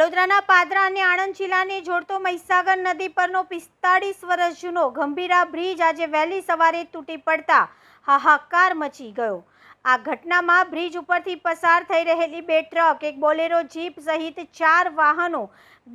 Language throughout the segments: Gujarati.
વડોદરાના પાદરા અને આણંદ જિલ્લાને જોડતો મહીસાગર નદી પરનો 45 વર્ષ જૂનો ગંભીરા બ્રિજ આજે વહેલી સવારે તૂટી પડતા હાહાકાર મચી ગયો। આ ઘટનામાં બ્રિજ ઉપરથી પસાર થઈ રહેલી 2 ટ્રક, એક બોલેરો જીપ સહિત 4 વાહનો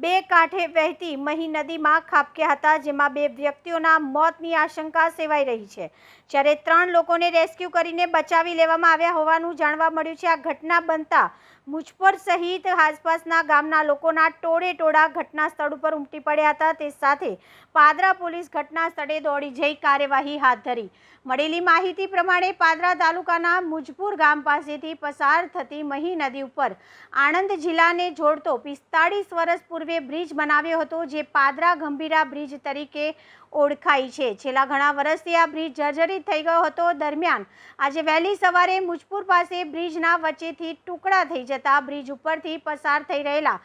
બે કાંઠે વહેતી મહી નદીમાં ખાબક્યા હતા, જેમાં 2 વ્યક્તિઓના મોતની આશંકા સેવાઈ રહી છે, જ્યારે 3 લોકોને રેસ્ક્યુ કરીને બચાવી લેવામાં આવ્યા હોવાનું જાણવા મળ્યું છે। આ ઘટના બનતા મુજપુર સહિત આસપાસના ગામના લોકોના ટોળે-ટોળા ઘટના સ્થળ ઉપર ઉમટી પડ્યા હતા। તે સાથે પાદરા પોલીસ ઘટના સ્થળે દોડી જઈ કાર્યવાહી હાથ ધરી। મળેલી માહિતી પ્રમાણે પાદરા તાલુકાના મુજપુર ગામ પાસેથી પસાર થતી મહી નદી ઉપર આણંદ જિલ્લાને જોડતો 45 વર્ષ પૂર્વે બ્રિજ બનાવ્યો હતો, જે પાદરા ગંભીરા બ્રિજ તરીકે ઓળખાય છે। છેલ્લા ઘણા વર્ષથી આ બ્રિજ જર્જરિત થઈ ગયો હતો। દરમિયાન આજે વહેલી સવારે મુજપુર પાસે બ્રિજના વચ્ચેથી ટુકડા થઈ જતા બ્રિજ ઉપરથી પસાર થઈ રહેલા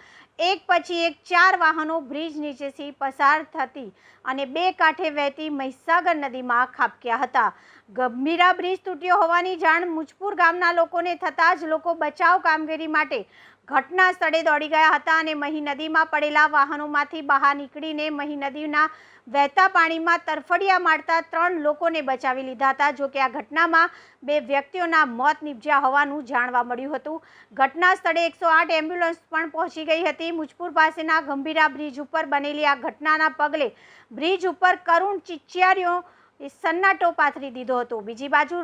એક પછી એક 4 વાહનો બ્રિજ નીચેથી પસાર થતી અને બે કાંઠે વહેતી મહીસાગર નદીમાં ખાબક્યા હતા। ગંભીરા બ્રિજ તૂટ્યો હોવાની જાણ મુજપુર ગામના લોકોને થતાં જ લોકો બચાવ કામગીરી માટે ઘટના સ્થળે દોડી ગયા હતા અને મહી નદીમાં પડેલા વાહનોમાંથી બહાર નીકળીને મહી નદીના વહેતા પાણીમાં તરફડિયા મારતા 3 લોકોને બચાવી લીધા હતા। જો કે આ ઘટનામાં 2 વ્યક્તિઓના મોત નીપજ્યા હોવાનું જાણવા મળ્યું હતું। ઘટના સ્થળે 108 એમ્બ્યુલન્સ પણ પહોંચી ગઈ હતી। મુજપુર પાસેના ગંભીરા બ્રિજ ઉપર બનેલી આ ઘટનાના પગલે બ્રિજ ઉપર કરુણ ચિચિયારીઓ સન્નાટો પાથરી દીધો હતો। બીજી બાજુ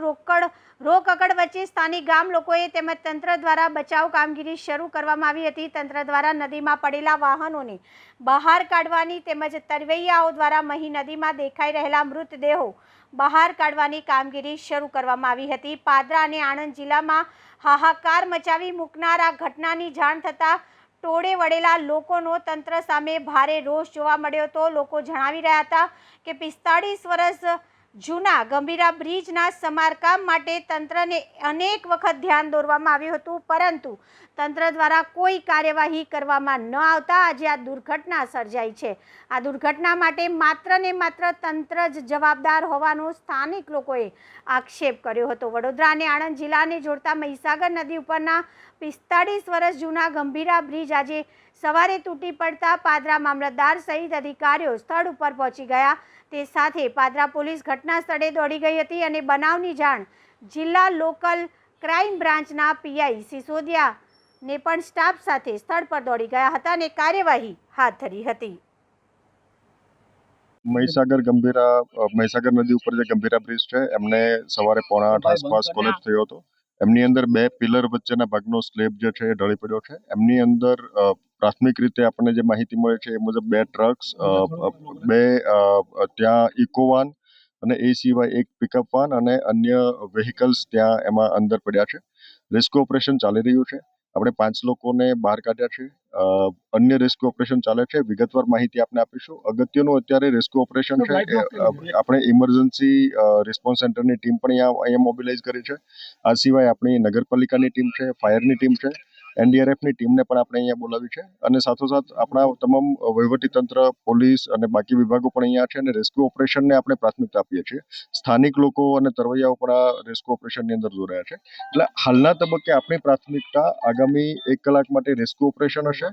રોકકડ વચ્ચે સ્થાનિક ગામ લોકોએ તેમજ તંત્ર દ્વારા બચાવ કામગીરી શરૂ કરવામાં આવી હતી। તંત્ર દ્વારા નદીમાં પડેલા વાહનોને બહાર કાઢવાની તેમજ તરવૈયાઓ દ્વારા મહી નદીમાં દેખાઈ રહેલા મૃતદેહો બહાર કાઢવાની કામગીરી શરૂ કરવામાં આવી હતી। પાદરા અને આણંદ જિલ્લામાં હાહાકાર મચાવી મૂકનાર આ ઘટનાની જાણ થતાં ટોળે વળેલા લોકોનો તંત્ર સામે ભારે રોષ જોવા મળ્યો હતો। લોકો જણાવી રહ્યા હતા કે 45 વર્ષ જૂના ગંભીરા બ્રિજના સમારકામ માટે તંત્રને અનેક વખત ધ્યાન દોરવામાં આવ્યું હતું, પરંતુ તંત્ર દ્વારા કોઈ કાર્યવાહી કરવામાં ન આવતા આજે આ દુર્ઘટના સર્જાઈ છે। આ દુર્ઘટના માટે માત્ર ને માત્ર તંત્ર જ જવાબદાર હોવાનો સ્થાનિક લોકોએ આક્ષેપ કર્યો હતો। વડોદરા અને આણંદ જિલ્લાને જોડતા મહીસાગર નદી ઉપરના 45 વર્ષ જૂના ગંભીરા બ્રિજ આજે સવારે તૂટી પડતા પાદરા મામલતદાર સહિત અધિકારીઓ સ્થળ ઉપર પહોંચી ગયા। તે સાથે પાદરા પોલીસ ઘટના સ્થળે દોડી ગઈ હતી અને બનાવની જાણ જિલ્લા લોકલ ક્રાઇમ બ્રાન્ચના પીઆઈ સિસોદિયાને પણ સ્ટાફ સાથે સ્થળ પર દોડી ગયા હતા અને કાર્યવાહી હાથ ધરી હતી। મહીસાગર નદી ઉપર જે ગંભીરા બ્રિજ છે એમને સવારે 7:45 આસપાસ કોલેપ્સ થયો હતો। એમની અંદર 2 પિલર વચ્ચેના ભાગનો સ્લેબ જે છે એ ઢળી પડ્યો છે। એમની અંદર પ્રાથમિક રીતે આપણને જે માહિતી મળે છે એ મુજબ 2 ટ્રક્સ, 2 ત્યાં ઇકોવાન અને એ સિવાય એક પિકઅપ વાન અને અન્ય વ્હીકલ્સ ત્યાં એમાં અંદર પડ્યા છે। રેસ્ક્યુ ઓપરેશન ચાલી રહ્યું છે। આપણે 5 લોકોને બહાર કાઢ્યા છે। અન્ય રેસ્ક્યુ ઓપરેશન ચાલે છે। વિગતવાર માહિતી આપને આપીશું। અગત્યનું અત્યારે રેસ્ક્યુ ઓપરેશન છે આપણે ઇમરજન્સી રિસ્પોન્સ સેન્ટરની ટીમ પણ અહીંયા મોબિલાઇઝ કરી છે। આ સિવાય આપણી નગરપાલિકાની ટીમ છે, ફાયરની ટીમ છે, એનડીઆરએફની ટીમને પણ આપણે અહીંયા બોલાવી છે અને સાથોસાથ આપણા તમામ વહીવટીતંત્ર, પોલીસ અને બાકી વિભાગો પણ અહીંયા છે અને રેસ્ક્યુ ઓપરેશનને આપણે પ્રાથમિકતા આપીએ છીએ। સ્થાનિક લોકો અને તરવૈયાઓ પણ આ રેસ્ક્યુ ઓપરેશનની અંદર જોડાયા છે। એટલે હાલના તબક્કે આપણી પ્રાથમિકતા આગામી 1 કલાક માટે રેસ્ક્યુ ઓપરેશન હશે।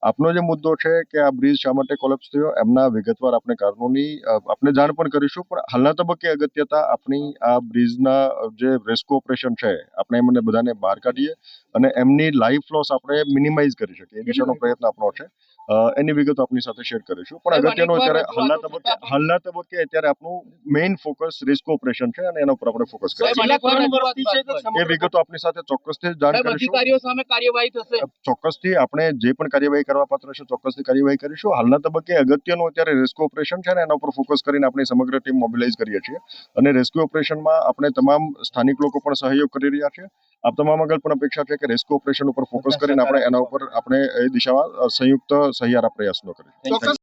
આપનો જે મુદ્દો છે કે આ બ્રિજ શા માટે કોલેપ્સ થયો એમના વિગતવાર આપણે કારણોની આપણે જાણ પણ કરીશું, પણ હાલના તબક્કે અગત્યતા આપણી આ બ્રિજના જે રેસ્ક્યુ ઓપરેશન છે આપણે એમને બધાને બહાર કાઢીએ અને એમની લાઈફ લોસ આપણે મિનિમાઇઝ કરી શકીએ એ દિશાનો પ્રયત્ન આપણો છે। એની વિગતો આપની સાથે શેર કરીશું, પણ અગત્યનું અત્યારે હાલના તબક્કે અત્યારે આપણું મેઇન ફોકસ રેસ્ક્યુ ઓપરેશન છે અને એના ઉપર આપણે ફોકસ કરીશું। એ વિગતો આપની સાથે ચોક્કસથી જાણ કરીશું। ચોક્કસથી આપણે જે પણ કાર્યવાહી કરવા પાત્ર છે ચોક્કસથી કાર્યવાહી કરીશું। હાલના તબક્કે અગત્યનું અત્યારે રેસ્ક્યુ ઓપરેશન છે અને એના ઉપર ફોકસ કરીને આપણી સમગ્ર ટીમ મોબિલાઇઝ કરીએ છીએ અને રેસ્ક્યુ ઓપરેશનમાં આપણે તમામ સ્થાનિક લોકો પણ સહયોગ કરી રહ્યા છે। આપ તમામ આગળ પણ અપેક્ષા છે કે રેસ્ક્યુ ઓપરેશન ઉપર ફોકસ કરીને આપણે એના ઉપર આપણે એ દિશામાં સંયુક્ત સહિયારા પ્રયાસો કરીશું।